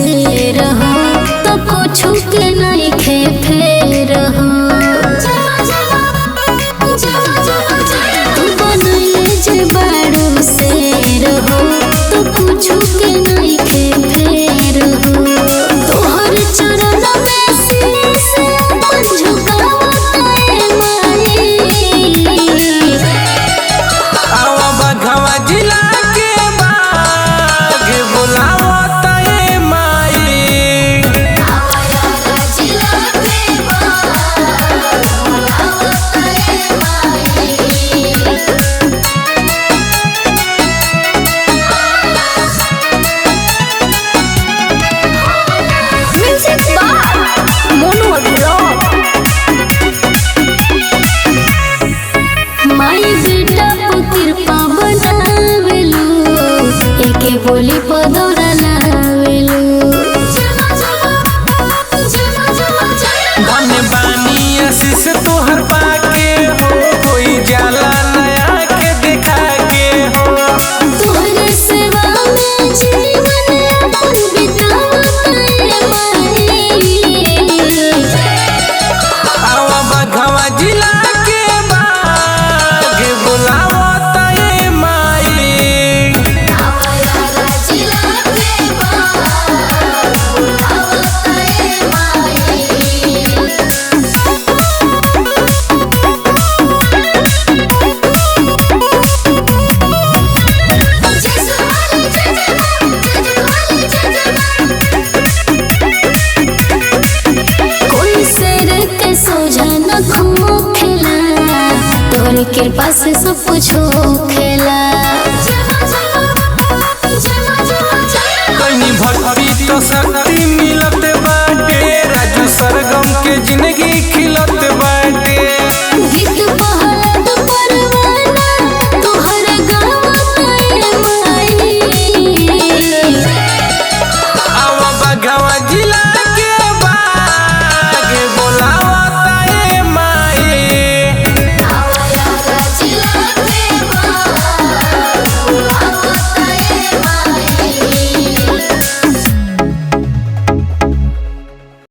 से रहो तो कुछ के नहीं खे फेर हो। तू बनले जे बारू से रहो तो कुछ के नहीं खे फेर हो। तोहर चरण में शीश झुकावताए माई। आवा बघवा जिला के बाग बुलावताए माई। म्यूजिक बार मोनू अभिराम। माई बेटा कृपा बनावेलू एके बोली पदोरा लावेलू। धन्य बानी आशीष तोहर पाके हो, कोई जाला नया के देखा के हो। तोहरे सेवा में जीवन अपन बितावताए माई। आवा बघवा जिला के बाग बुलावताए माई। कोई शेर के सोझा न खोखेला, तोहरे कृपा से सब कुछ होखेला। कहीं भक्ति तो शक्ति मिलत बाटे, राजू सरगम के जिंदगी खिलत बाटे। गीत पहलत परवाना तोहर गावताए माई। आवा बघवा